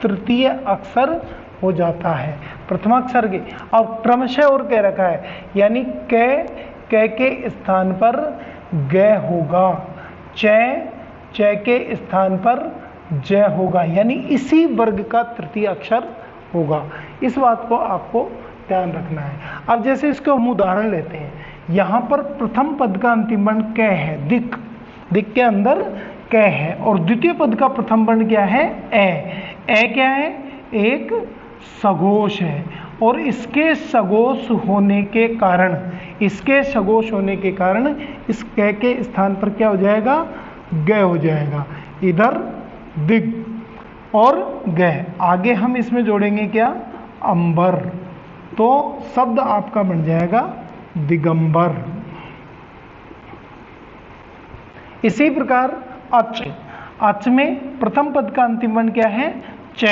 तृतीय अक्षर हो जाता है, प्रथमाक्षर के। और क्रमशः और कह रखा है, यानी क के स्थान पर ग होगा, च के स्थान पर ज होगा, यानी इसी वर्ग का तृतीय अक्षर होगा। इस बात को आपको ध्यान रखना है। अब जैसे इसको हम उदाहरण लेते हैं, यहाँ पर प्रथम पद का अंतिम वर्ण क है, दिक के अंदर क है, और द्वितीय पद का प्रथम वर्ण क्या है, ए क्या है, एक सघोष है, और इसके सघोष होने के कारण इस क के स्थान पर क्या हो जाएगा, ग हो जाएगा, इधर दिग और ग। आगे हम इसमें जोड़ेंगे क्या, अंबर, तो शब्द आपका बन जाएगा दिगंबर। इसी प्रकार अच में प्रथम पद का अंतिम वर्ण क्या है, च,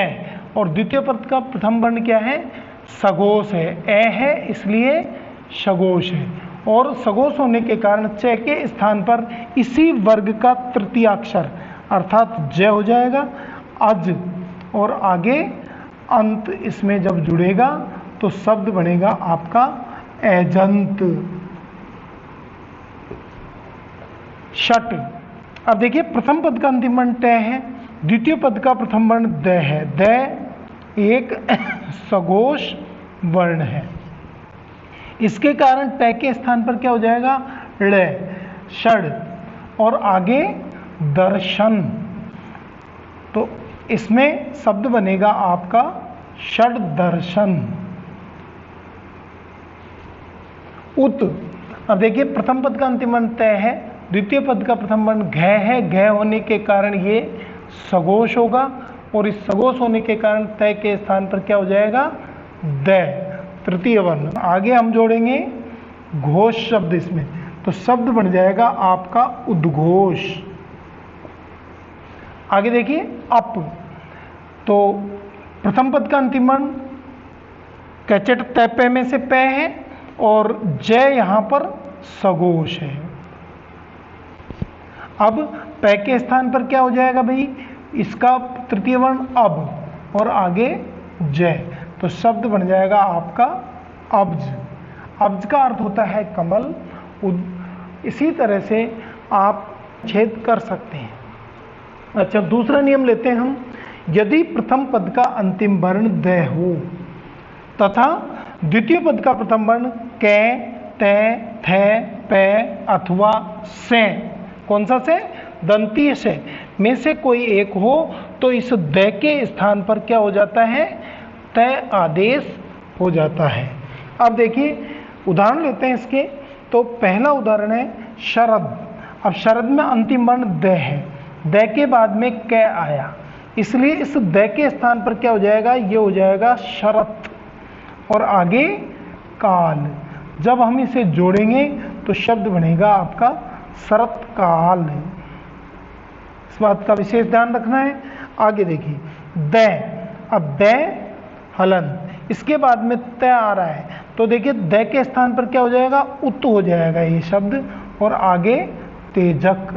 और द्वितीय पद का प्रथम वर्ण क्या है, सघोष है, ए है इसलिए सघोष है, और सघोष होने के कारण च के स्थान पर इसी वर्ग का तृतीय अक्षर अर्थात ज हो जाएगा, अज, और आगे अंत इसमें जब जुड़ेगा तो शब्द बनेगा आपका एजंत, शट। अब देखिए प्रथम पद का अंतिम वर्ण ट है, द्वितीय पद का प्रथम वर्ण द है, द एक सघोष वर्ण है, इसके कारण ट के स्थान पर क्या हो जाएगा, ड़, षड, और आगे दर्शन, तो इसमें शब्द बनेगा आपका षड दर्शन, उत। अब देखिए प्रथम पद का अंतिम वर्ण तय है, द्वितीय पद का प्रथम वर्ण घ है, घ होने के कारण ये सघोष होगा, और इस सघोष होने के कारण तय के स्थान पर क्या हो जाएगा, द, तृतीय वर्ण। आगे हम जोड़ेंगे घोष शब्द इसमें, तो शब्द बन जाएगा आपका उद्घोष। आगे देखिए अप, तो प्रथम पद का अंतिम वर्ण कैचट तय में से प है, और जय यहां पर सघोष है। अब प के स्थान पर क्या हो जाएगा भाई, इसका तृतीय वर्ण अब, और आगे जय, तो शब्द बन जाएगा आपका अब्ज। अब्ज का अर्थ होता है कमल। इसी तरह से आप छेद कर सकते हैं। अच्छा, दूसरा नियम लेते हैं हम, यदि प्रथम पद का अंतिम वर्ण द हो तथा द्वितीय पद का प्रथम वर्ण कै, तै, थे, पै अथवा से, कौन सा से, दंतीय से में से कोई एक हो, तो इस द के स्थान पर क्या हो जाता है, तय आदेश हो जाता है। अब देखिए उदाहरण लेते हैं इसके, तो पहला उदाहरण है शरद। अब शरद में अंतिम वर्ण द है, द के बाद में क आया, इसलिए इस द के स्थान पर क्या हो जाएगा, ये हो जाएगा शरत, और आगे काल। जब हम इसे जोड़ेंगे तो शब्द बनेगा आपका शरत काल। इस बात का विशेष ध्यान रखना है। आगे देखिए द, अब द हलन, इसके बाद में तय आ रहा है, तो देखिए द के स्थान पर क्या हो जाएगा, उत हो जाएगा ये शब्द, और आगे तेजक।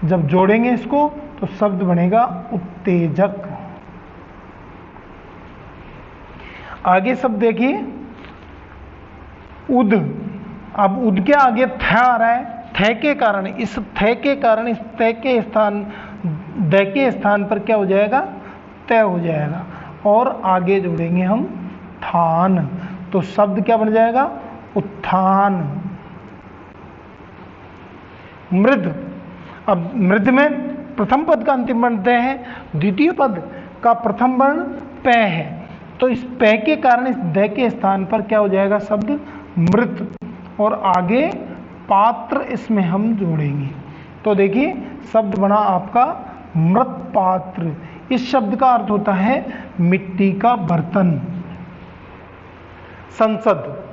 जब जोड़ेंगे इसको तो शब्द बनेगा उत्तेजक। आगे शब्द देखिए उद। अब उद के आगे थ आ रहा है, थ के कारण इस तय के स्थान, द के स्थान पर क्या हो जाएगा, तय हो जाएगा, और आगे जोड़ेंगे हम थान, तो शब्द क्या बन जाएगा, उत्थान। मृद। अब मृद में प्रथम पद का अंतिम वर्ण द है, द्वितीय पद का प्रथम वर्ण प है, तो इस प के कारण इस द के स्थान पर क्या हो जाएगा शब्द मृत, और आगे पात्र इसमें हम जोड़ेंगे, तो देखिए शब्द बना आपका मृत पात्र। इस शब्द का अर्थ होता है मिट्टी का बर्तन। संसद।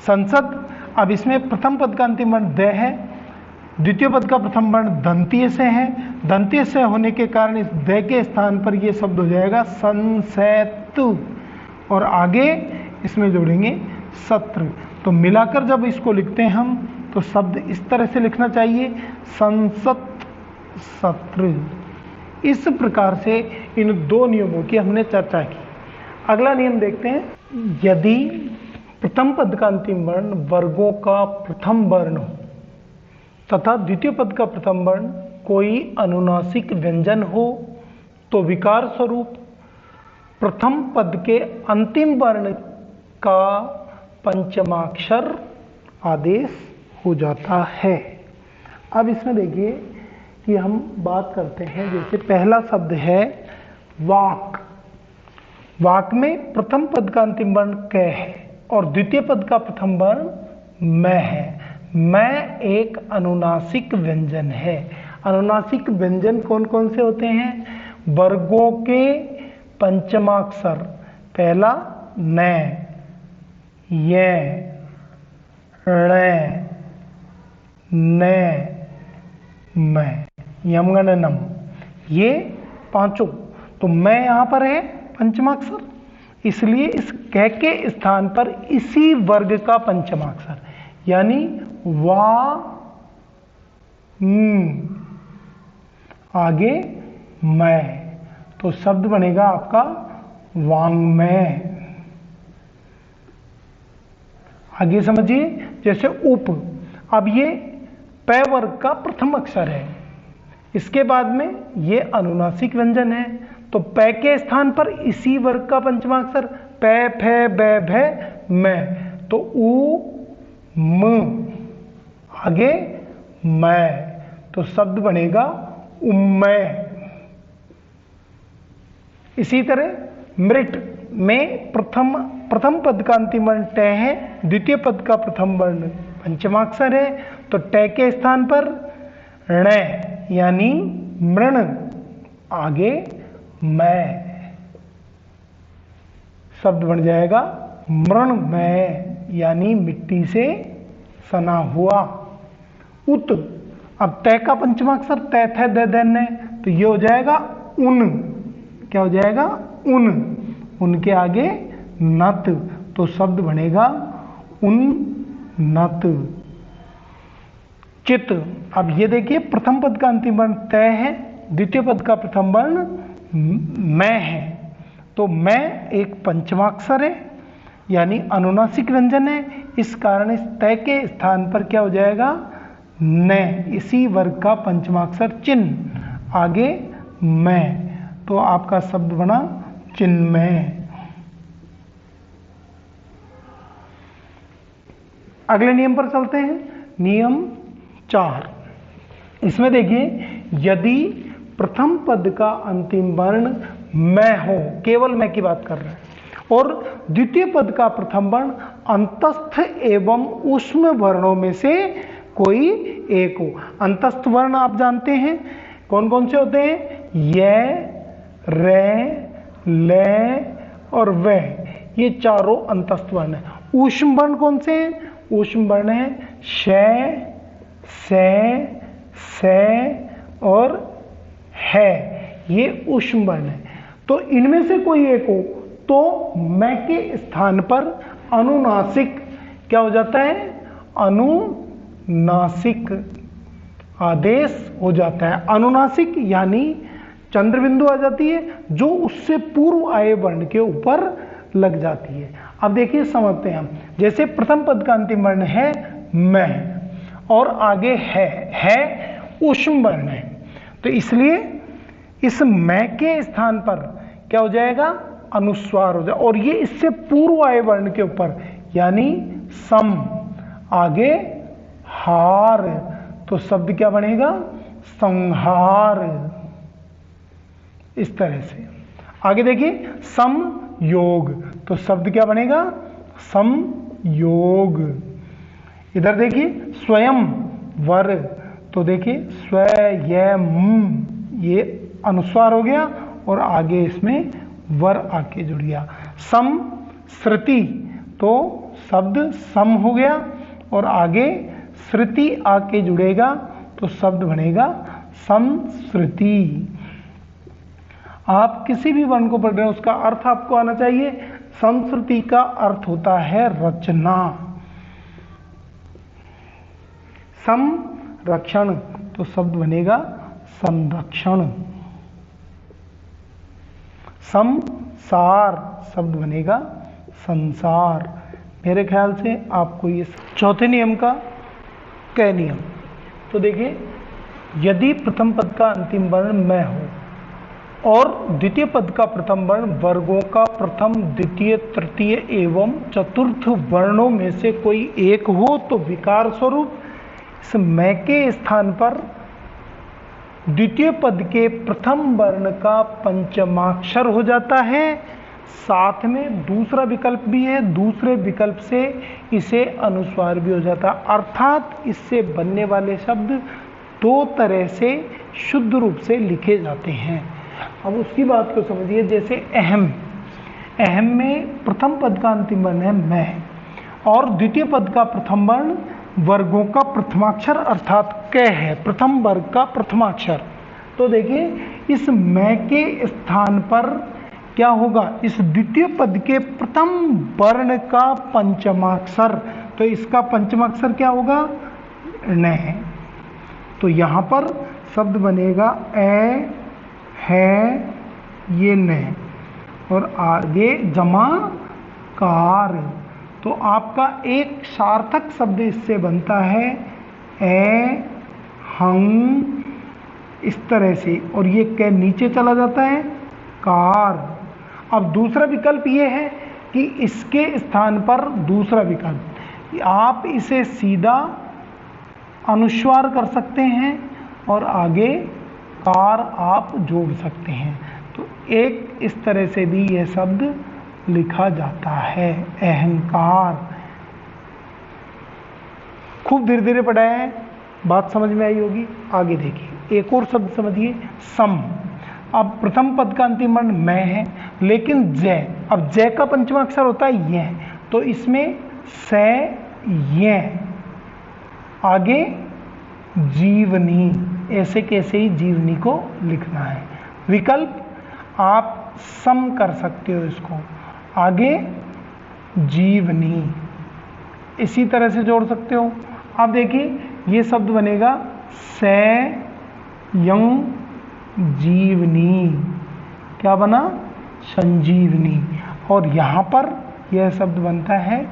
संसद, अब इसमें प्रथम पद का अंतिम वर्ण द है, द्वितीय पद का प्रथम वर्ण दंतीय से है, दंतीय से होने के कारण इस द के स्थान पर यह शब्द हो जाएगा संसैतु, और आगे इसमें जोड़ेंगे सत्र। तो मिलाकर जब इसको लिखते हैं हम, तो शब्द इस तरह से लिखना चाहिए, संसत सत्र। इस प्रकार से इन दो नियमों की हमने चर्चा की। अगला नियम देखते हैं, यदि प्रथम पद का अंतिम वर्ण वर्गों का प्रथम वर्ण हो तथा द्वितीय पद का प्रथम वर्ण कोई अनुनासिक व्यंजन हो तो विकार स्वरूप प्रथम पद के अंतिम वर्ण का पंचमाक्षर आदेश हो जाता है। अब इसमें देखिए कि हम बात करते हैं, जैसे पहला शब्द है वाक। वाक में प्रथम पद का अंतिम वर्ण क है और द्वितीय पद का प्रथम वर्ण मैं है। मैं एक अनुनासिक व्यंजन है। अनुनासिक व्यंजन कौन कौन से होते हैं? वर्गों के पंचमाक्षर, पहला न, ये, ण, न, मैं, यमगणनम, ये पांचों। तो मैं यहां पर है पंचमाक्षर, इसलिए इस क के स्थान पर इसी वर्ग का पंचमाक्षर यानी वा, आगे मैं, तो शब्द बनेगा आपका वांग्मय। आगे समझिए, जैसे उप, अब ये प वर्ग का प्रथम अक्षर है, इसके बाद में ये अनुनासिक व्यंजन है, तो प के स्थान पर इसी वर्ग का पंचमाक्षर प, फ, ब, भ, मैं, तो उ, म, आगे मैं, तो शब्द बनेगा उम्मय। इसी तरह मृट में प्रथम पद का अंतिम वर्ण ट है, द्वितीय पद का प्रथम वर्ण पंचमाक्षर है, तो ट के स्थान पर ण यानी मृण, आगे मैं, शब्द बन जाएगा मृणमय यानी मिट्टी से सना हुआ। उत, अब तय का पंचमाक्षर तय थ द द न, तो ये हो जाएगा उन, क्या हो जाएगा उन, उनके आगे नत, तो शब्द बनेगा उन्नत। चित, अब ये देखिए प्रथम पद का अंतिम वर्ण तय है, द्वितीय पद का प्रथम वर्ण मैं है, तो मैं एक पंचमाक्षर है यानी अनुनासिक व्यंजन है, इस कारण इस तय के स्थान पर क्या हो जाएगा न, इसी वर्ग का पंचमाक्षर चिन्ह, आगे मैं, तो आपका शब्द बना चिन्मय। अगले नियम पर चलते हैं, नियम 4। इसमें देखिए, यदि प्रथम पद का अंतिम वर्ण मैं हो, केवल मैं की बात कर रहे हैं, और द्वितीय पद का प्रथम वर्ण अंतस्थ एवं ऊष्म वर्णों में से कोई एक हो। अंतस्थ वर्ण आप जानते हैं कौन कौन से होते हैं? य, रे, ले और वे, ये चारों अंतस्थ वर्ण है। ऊष्म वर्ण कौन से हैं? ऊष्म वर्ण है श, से और है, ये ऊष्म वर्ण है। तो इनमें से कोई एक हो तो मैं के स्थान पर अनुनासिक क्या हो जाता है? अनुनासिक आदेश हो जाता है। अनुनासिक यानी चंद्रबिंदु आ जाती है जो उससे पूर्व आए वर्ण के ऊपर लग जाती है। अब देखिए समझते हैं हम, जैसे प्रथम पद का अंतिम वर्ण है मैं और आगे है ऊष्म वर्ण है, तो इसलिए इस मैं के स्थान पर क्या हो जाएगा? अनुस्वार हो जाए, और ये इससे पूर्व आए वर्ण के ऊपर यानी सम, आगे हार, तो शब्द क्या बनेगा? संहार। इस तरह से आगे देखिए समयोग, तो शब्द क्या बनेगा? समयोग। इधर देखिए स्वयं वर, तो देखिए स्वयं, ये अनुस्वार हो गया और आगे इसमें वर आके जुड़ गया। सम श्रुति, तो शब्द सम हो गया और आगे श्रुति आके जुड़ेगा तो शब्द बनेगा संश्रुति। आप किसी भी वर्ण को पढ़ रहे हो उसका अर्थ आपको आना चाहिए। संस्कृति का अर्थ होता है रचना। संरक्षण, तो शब्द बनेगा संरक्षण। समसार शब्द बनेगा संसार। मेरे ख्याल से आपको ये चौथे नियम का क नियम। तो देखिए, यदि प्रथम पद का अंतिम वर्ण मैं हो और द्वितीय पद का प्रथम वर्ण वर्गों का प्रथम, द्वितीय, तृतीय एवं चतुर्थ वर्णों में से कोई एक हो तो विकार स्वरूप इस मैं के स्थान पर द्वितीय पद के प्रथम वर्ण का पंचमाक्षर हो जाता है। साथ में दूसरा विकल्प भी है, दूसरे विकल्प से इसे अनुस्वार भी हो जाता है। अर्थात इससे बनने वाले शब्द दो तरह से शुद्ध रूप से लिखे जाते हैं। अब उसकी बात को समझिए। जैसे अहम, अहम में प्रथम पद का अंतिम वर्ण है मैं और द्वितीय पद का प्रथम वर्ण वर्गों का प्रथमाक्षर अर्थात क है, प्रथम वर्ग का प्रथमाक्षर। तो देखिए, इस मैं के स्थान पर क्या होगा, इस द्वितीय पद के प्रथम वर्ण का पंचमाक्षर, तो इसका पंचमाक्षर क्या होगा, न। तो यहाँ पर शब्द बनेगा ए है ये न और आगे जमा कार। तो आपका एक सार्थक शब्द इससे बनता है ए हंग, इस तरह से, और ये क नीचे चला जाता है कार। अब दूसरा विकल्प ये है कि इसके स्थान पर दूसरा विकल्प, आप इसे सीधा अनुस्वार कर सकते हैं और आगे कार आप जोड़ सकते हैं। तो एक इस तरह से भी यह शब्द लिखा जाता है, अहंकार। खूब धीरे धीरे पढ़ाया है, बात समझ में आई होगी। आगे देखिए, एक और शब्द समझिए, सम। अब प्रथम पद का अंतिम वर्ण मैं है, लेकिन जय, अब जय का पंचमाक्षर होता है यह, तो इसमें से यह, आगे जीवनी, ऐसे कैसे ही जीवनी को लिखना है। विकल्प आप सम कर सकते हो इसको, आगे जीवनी, इसी तरह से जोड़ सकते हो। अब देखिए, ये शब्द बनेगा से यंग जीवनी, क्या बना, संजीवनी, और यहाँ पर यह शब्द बनता है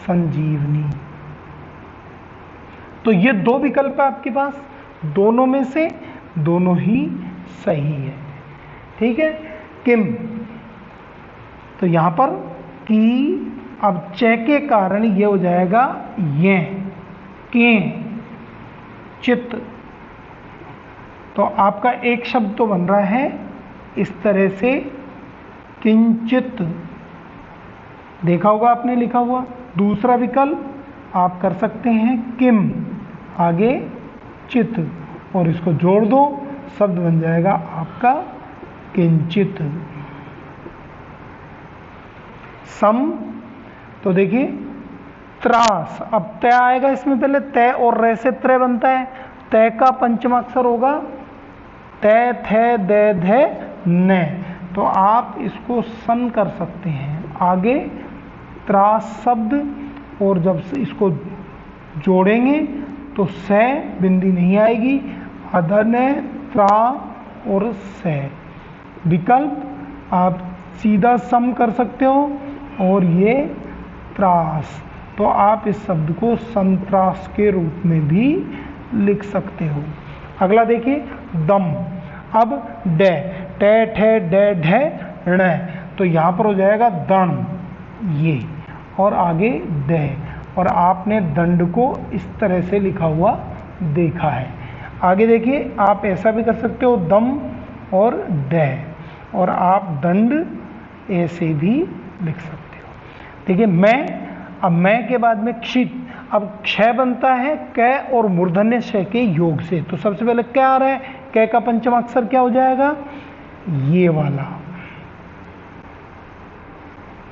संजीवनी। तो ये दो विकल्प है आपके पास, दोनों में से दोनों ही सही है, ठीक है। किम, तो यहाँ पर की, अब च के कारण ये हो जाएगा ये, के, चित्त। तो आपका एक शब्द तो बन रहा है इस तरह से, किंचित, देखा होगा आपने लिखा हुआ। दूसरा विकल्प आप कर सकते हैं किम, आगे चित, और इसको जोड़ दो, शब्द बन जाएगा आपका किंचित। सम, तो देखिए त्रास, अब तय आएगा इसमें, पहले तय और रे से त्रय बनता है। तय का पंचमाक्षर होगा तय थे दे धे न, तो आप इसको सन कर सकते हैं, आगे त्रास शब्द, और जब इसको जोड़ेंगे तो से बिंदी नहीं आएगी, अधन त्रा और से। विकल्प आप सीधा सम कर सकते हो और ये त्रास, तो आप इस शब्द को संत्रास के रूप में भी लिख सकते हो। अगला देखिए, दम। अब डे, टे ठे डे ढे ण, तो यहाँ पर हो जाएगा दण, ये, और आगे दे, और आपने दंड को इस तरह से लिखा हुआ देखा है। आगे देखिए, आप ऐसा भी कर सकते हो दम और डे, और आप दंड ऐसे भी लिख सकते हो। देखिए मैं, अब मैं के बाद में क्षित, अब क्षय बनता है क और मूर्धन्य श के योग से। तो सबसे पहले क्या आ रहा है, क का पंचम अक्षर क्या हो जाएगा, ये वाला,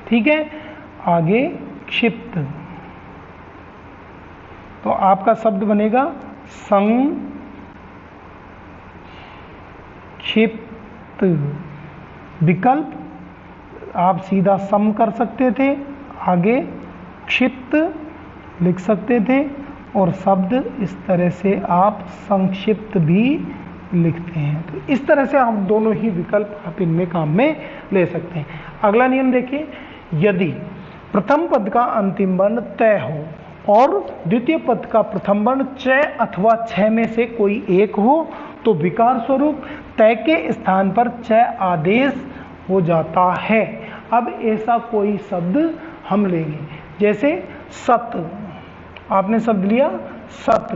ठीक है। आगे क्षिप्त, तो आपका शब्द बनेगा संक्षिप्त। विकल्प आप सीधा सम कर सकते थे, आगे क्षिप्त लिख सकते थे, और शब्द इस तरह से आप संक्षिप्त भी लिखते हैं। तो इस तरह से हम दोनों ही विकल्प आप इनमें काम में ले सकते हैं। अगला नियम देखिए, यदि प्रथम पद का अंतिम वर्ण तय हो और द्वितीय पद का प्रथम वर्ण च अथवा छ में से कोई एक हो तो विकार स्वरूप तय के स्थान पर च आदेश हो जाता है। अब ऐसा कोई शब्द हम लेंगे, जैसे सत, आपने शब्द लिया सत,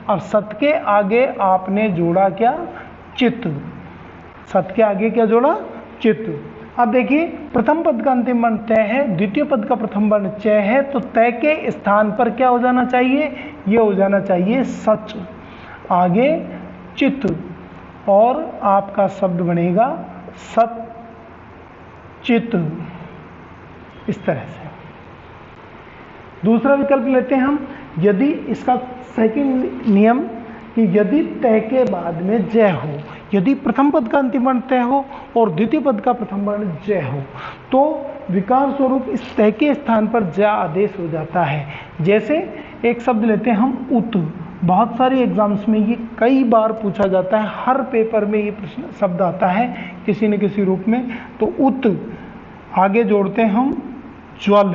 अब सत के आगे आपने जोड़ा क्या, चित, सत के आगे क्या जोड़ा, चित। अब देखिए प्रथम पद का अंतिम वर्ण तय है, द्वितीय पद का प्रथम वर्ण च है, तो तय के स्थान पर क्या हो जाना चाहिए, ये हो जाना चाहिए सच, आगे चित, और आपका शब्द बनेगा सत चित। इस तरह से दूसरा विकल्प लेते हैं हम, यदि इसका सेकंड नियम कि यदि तय के बाद में जय हो, यदि प्रथम पद का अंतिम वर्ण तय हो और द्वितीय पद का प्रथम वर्ण जय हो तो विकार स्वरूप इस तय के स्थान पर जय आदेश हो जाता है। जैसे एक शब्द लेते हैं हम उत, बहुत सारे एग्जाम्स में ये कई बार पूछा जाता है, हर पेपर में ये प्रश्न शब्द आता है किसी न किसी रूप में। तो उत आगे जोड़ते हैं हम ज्वल,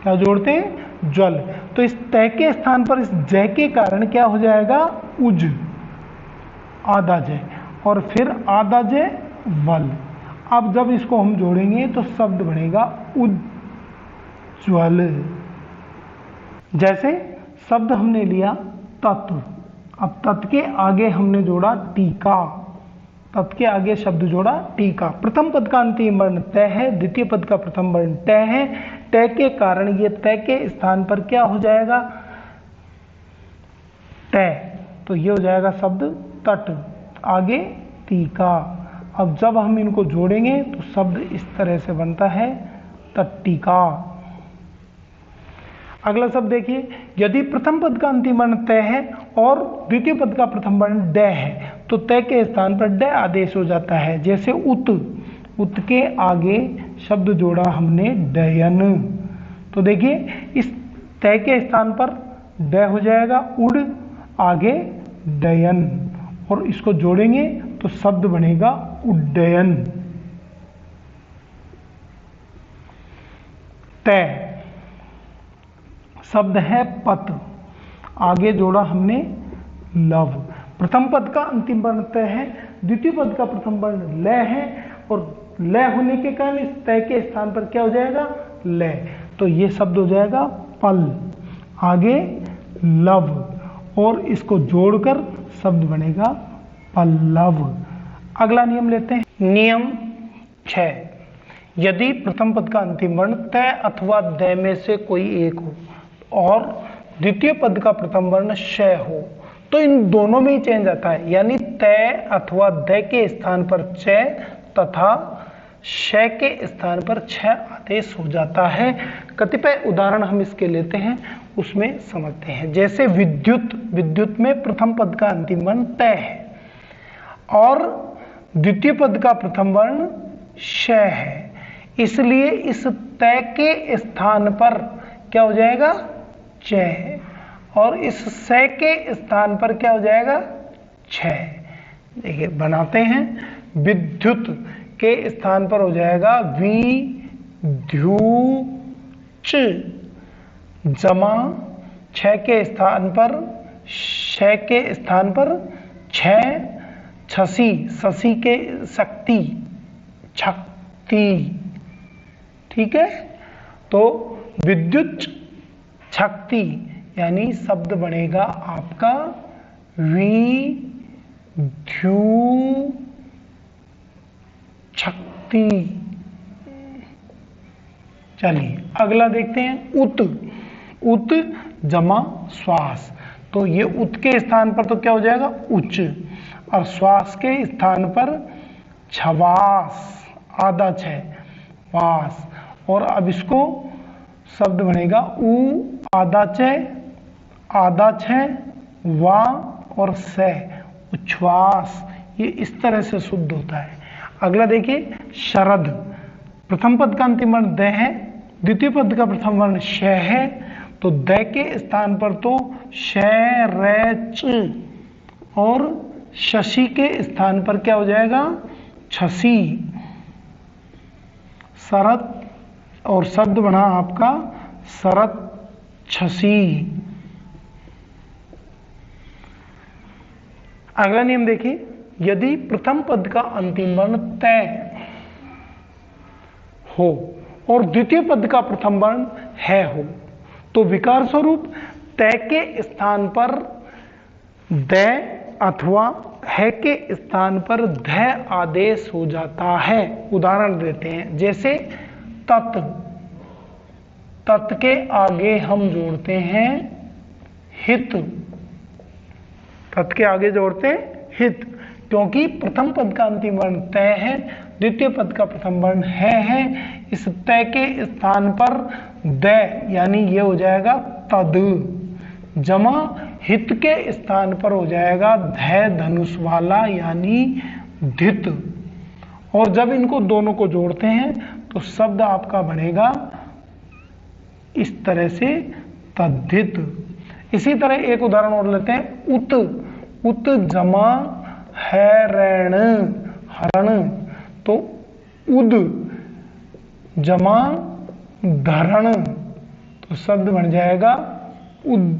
क्या जोड़ते हैं, ज्वल। तो इस तय के स्थान पर इस जय के कारण क्या हो जाएगा, उज, आधा जय, और फिर आधा जय वल। अब जब इसको हम जोड़ेंगे तो शब्द बनेगा उज्ज्वल। जैसे शब्द हमने लिया तत्व, अब तत् के आगे हमने जोड़ा टीका, तत् के आगे शब्द जोड़ा टीका। प्रथम पद का अंतिम वर्ण तय है, द्वितीय पद का प्रथम वर्ण तय है, तय के कारण ये तय के स्थान पर क्या हो जाएगा, तय, तो ये हो जाएगा शब्द तट, आगे टीका। अब जब हम इनको जोड़ेंगे तो शब्द इस तरह से बनता है तट्टिका। अगला शब्द देखिए, यदि प्रथम पद का अंतिम वर्ण तय है और द्वितीय पद का प्रथम वर्ण ड है तो तय के स्थान पर ड आदेश हो जाता है। जैसे उत, उत के आगे शब्द जोड़ा हमने डयन, तो देखिए इस तय के स्थान पर ड हो जाएगा उड़, आगे डयन, और इसको जोड़ेंगे तो शब्द बनेगा उड्डयन। तय शब्द है पत, आगे जोड़ा हमने लव। प्रथम पद का अंतिम वर्ण तय है, द्वितीय पद का प्रथम वर्ण ल है, और ल होने के कारण इस तय के स्थान पर क्या हो जाएगा, ल, तो ये शब्द हो जाएगा पल, आगे लव, और इसको जोड़कर शब्द बनेगा पल्लव। अगला नियम लेते हैं, नियम 6, यदि प्रथम पद का अंतिम वर्ण तय अथवा द में से कोई एक हो और द्वितीय पद का प्रथम वर्ण श हो तो इन दोनों में ही चेंज आता है, यानी तय अथवा द के स्थान पर च तथा श के स्थान पर छ आदेश हो जाता है। कतिपय उदाहरण हम इसके लेते हैं, उसमें समझते हैं। जैसे विद्युत, विद्युत में प्रथम पद का अंतिम वर्ण तय है और द्वितीय पद का प्रथम वर्ण श है, इसलिए इस तय के स्थान पर क्या हो जाएगा, च, और इस स के स्थान पर क्या हो जाएगा, छ। देखिए बनाते हैं, विद्युत के स्थान पर हो जाएगा विद्युच, जमा छ के स्थान पर श के स्थान पर छ, छसी, ससी के शक्ति, शक्ति, ठीक है। तो विद्युत शक्ति यानी शब्द बनेगा आपका विद्यु शक्ति। चलिए अगला देखते हैं, उत, उत जमा श्वास, तो ये उत के स्थान पर तो क्या हो जाएगा, उच्च, और श्वास के स्थान पर छवास, आधा छ, वास, और अब इसको शब्द बनेगा उ, आधा छ, आधा छ, वा और स, उच्छ्वास। ये इस तरह से शुद्ध होता है। अगला देखिए, शरद, प्रथम पद का अंतिम वर्ण द है, द्वितीय पद का प्रथम वर्ण श है, तो द के स्थान पर तो श, र, च और शशि के स्थान पर क्या हो जाएगा, छसी। शरत और शब्द बना आपका शरत छसी। अगला नियम देखिए, यदि प्रथम पद का अंतिम वर्ण तय हो और द्वितीय पद का प्रथम वर्ण है हो तो विकार स्वरूप तय के स्थान पर द अथवा है के स्थान पर ध आदेश हो जाता है। उदाहरण देते हैं, जैसे तत्, तत् के आगे हम जोड़ते हैं हित, तत् के आगे जोड़ते हैं हित, क्योंकि प्रथम पद का अंतिम वर्ण तय है, द्वितीय पद का प्रथम वर्ण है। इस तय के स्थान पर द यानी ये हो जाएगा तद, जमा हित के स्थान पर हो जाएगा ध धनुष वाला यानी धित। और जब इनको दोनों को जोड़ते हैं तो शब्द आपका बनेगा इस तरह से तद्धित। इसी तरह एक उदाहरण और लेते हैं, उत, उत जमा हैरण हरण, तो उद जमा धरण, तो शब्द बन जाएगा उद्धरण।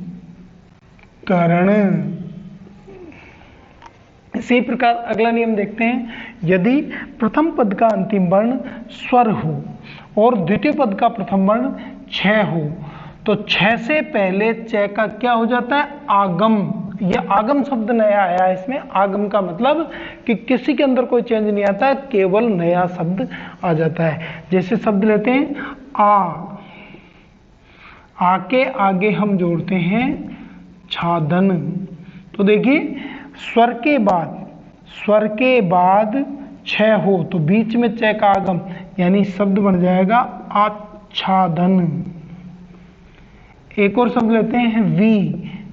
इसी प्रकार अगला नियम देखते हैं, यदि प्रथम पद का अंतिम वर्ण स्वर हो और द्वितीय पद का प्रथम वर्ण छ हो तो छ से पहले च का क्या हो जाता है, आगम। यह आगम शब्द नया आया है इसमें। आगम का मतलब कि किसी के अंदर कोई चेंज नहीं आता है, केवल नया शब्द आ जाता है। जैसे शब्द लेते हैं आ के आगे हम जोड़ते हैं छादन, तो देखिए स्वर के बाद छ हो तो बीच में च का आगम यानी शब्द बन जाएगा आच्छादन। एक और शब्द लेते हैं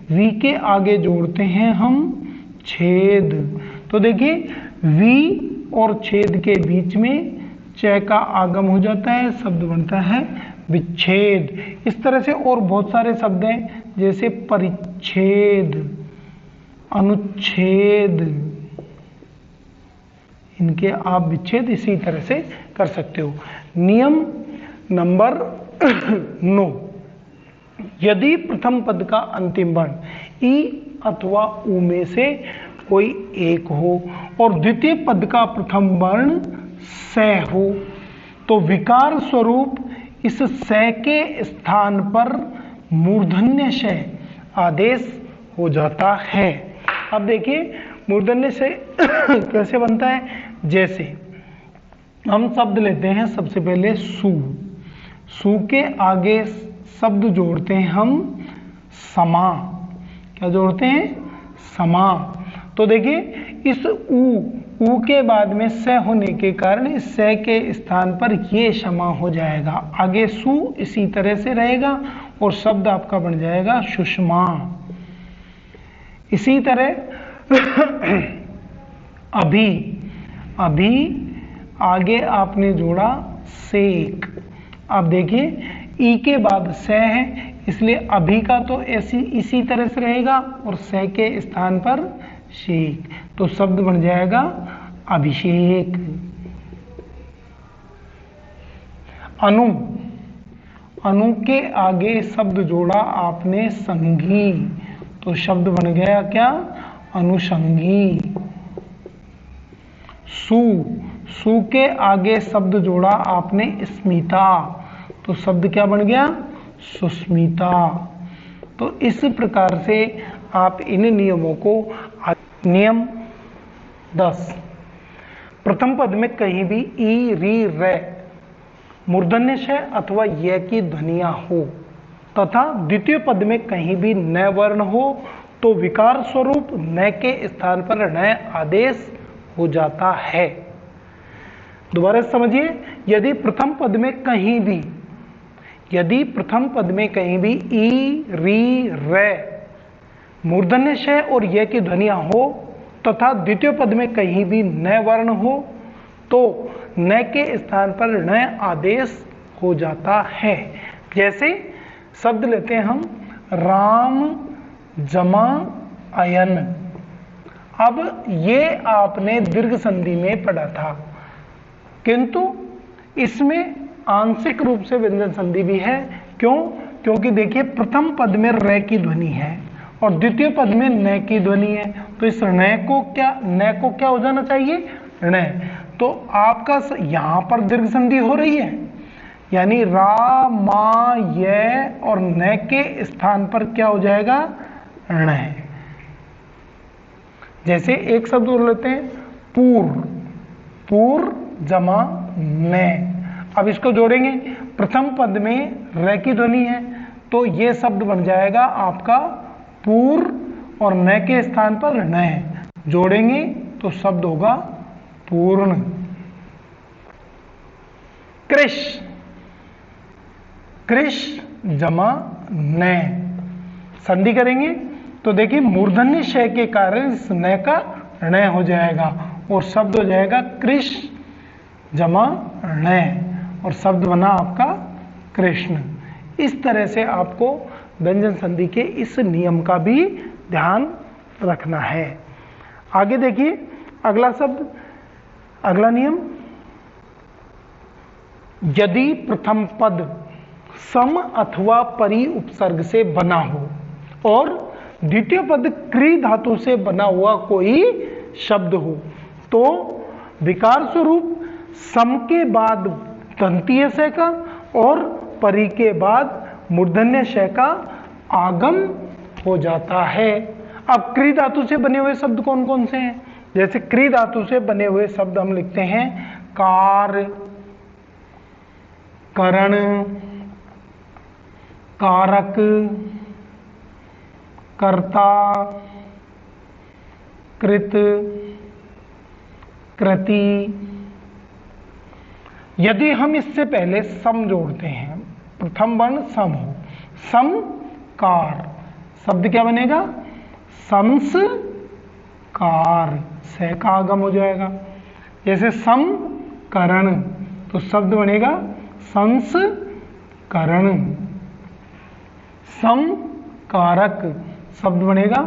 वी के आगे जोड़ते हैं हम छेद, तो देखिए वी और छेद के बीच में च का आगम हो जाता है, शब्द बनता है विच्छेद। इस तरह से और बहुत सारे शब्द हैं, जैसे परिच्छेद, अनुच्छेद, इनके आप विच्छेद इसी तरह से कर सकते हो। नियम नंबर 9, यदि प्रथम पद का अंतिम वर्ण ई अथवा उ में से कोई एक हो और द्वितीय पद का प्रथम वर्ण स हो तो विकार स्वरूप इस स के स्थान पर मूर्धन्य श आदेश हो जाता है। अब देखिए मूर्धन्य श कैसे बनता है, जैसे हम शब्द लेते हैं सबसे पहले सु के आगे शब्द जोड़ते हैं हम समा, क्या जोड़ते हैं, समा। तो देखिए इस ऊ के बाद में स होने के कारण इस स के स्थान पर ये क्षमा हो जाएगा, आगे सु इसी तरह से रहेगा और शब्द आपका बन जाएगा सुषमा। इसी तरह अभी आगे आपने जोड़ा सेक। अब देखिए ई के बाद स है इसलिए अभी का तो ऐसी इसी तरह से रहेगा और स के स्थान पर शेक, तो शब्द बन जाएगा अभिषेक। अनु के आगे शब्द जोड़ा आपने संगी, तो शब्द बन गया क्या, अनुषंगी। सु के आगे शब्द जोड़ा आपने स्मिता, तो शब्द क्या बन गया, सुस्मिता। तो इस प्रकार से आप इन नियमों को, नियम 10, प्रथम पद में कहीं भी ई री रे मूर्धन्य श अथवा य की ध्वनियां हो तथा द्वितीय पद में कहीं भी न वर्ण हो तो विकार स्वरूप न के स्थान पर न आदेश हो जाता है। दोबारा समझिए, यदि प्रथम पद में कहीं भी ई री रे मूर्धन्य श और य की ध्वनियां हो तथा द्वितीय पद में कहीं भी न वर्ण हो तो न के स्थान पर न आदेश हो जाता है। जैसे शब्द लेते हैं हम राम जमा अयन, अब ये आपने दीर्घ संधि में पढ़ा था, किंतु इसमें आंशिक रूप से व्यंजन संधि भी है। क्यों? क्योंकि देखिए प्रथम पद में र की ध्वनि है और द्वितीय पद में न की ध्वनि है, तो इस न को क्या हो जाना चाहिए? ण। तो आपका यहां पर दीर्घ संधि हो रही है, यानी रा, मा, ये और न के स्थान पर क्या हो जाएगा? ण। जैसे एक शब्द बोल लेते हैं पूर्व, पूर्व जमा न। अब इसको जोड़ेंगे, प्रथम पद में र की ध्वनि है, तो ये शब्द बन जाएगा आपका पूर्व और न के स्थान पर न। जोड़ेंगे तो शब्द होगा पूर्ण। कृष, कृष जमा न। संधि करेंगे तो देखिए मूर्धन्य श के कारण इस न का ण हो जाएगा और शब्द हो जाएगा कृष जमा ण और शब्द बना आपका कृष्ण। इस तरह से आपको व्यंजन संधि के इस नियम का भी ध्यान रखना है। आगे देखिए अगला शब्द, अगला नियम, यदि प्रथम पद सम अथवा परि उपसर्ग से बना हो और द्वितीय पद क्री धातु से बना हुआ कोई शब्द हो, तो विकार स्वरूप सम के बाद दंतीय श का और परि के बाद मूर्धन्य श का आगम हो जाता है। अब क्री धातु से बने हुए शब्द कौन कौन से हैं? जैसे क्री धातु से बने हुए शब्द हम लिखते हैं कार, करण, कारक, कर्ता, कृत, कृति। यदि हम इससे पहले सम जोड़ते हैं, प्रथम वर्ण सम हो, सम कार, शब्द क्या बनेगा? संस्कार, स का आगम हो जाएगा। जैसे सम करण, तो शब्द बनेगा संस्करण। सम कारक, शब्द बनेगा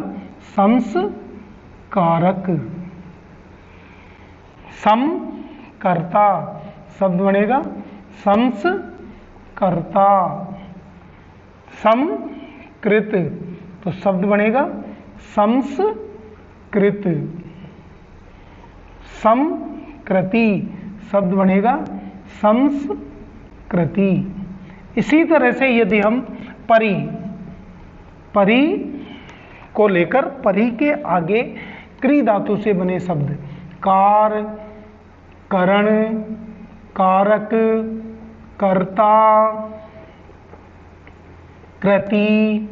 संस्कारक। सम कर्ता, शब्द बनेगा संस्कर्ता। समकृत, तो शब्द बनेगा संस्कृत। समकृति, शब्द बनेगा संस्कृति। इसी तरह से यदि हम परि, परि को लेकर परि के आगे क्री धातु से बने शब्द कार, करण, कारक, कर्ता, कृति,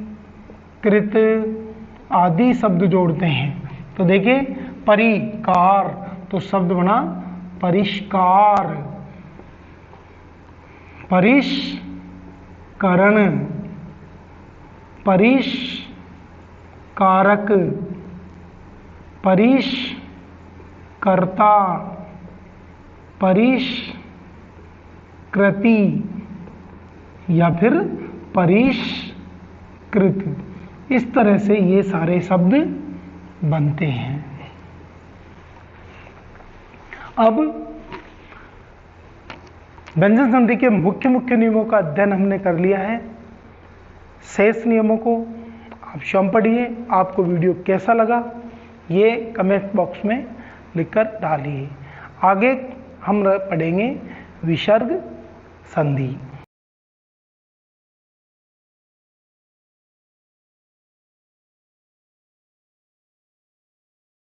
कृत आदि शब्द जोड़ते हैं, तो देखिए परिकार, तो शब्द बना परिष्कार। परिष्करण, परिष्कारक, परिष्कर्ता, परिष्कृति या फिर परिष्कृत। इस तरह से ये सारे शब्द बनते हैं। अब व्यंजन संधि के मुख्य मुख्य नियमों का अध्ययन हमने कर लिया है। शेष नियमों को आप स्वयं पढ़िए। आपको वीडियो कैसा लगा ये कमेंट बॉक्स में लिखकर डालिए। आगे हम पढ़ेंगे विसर्ग संधि।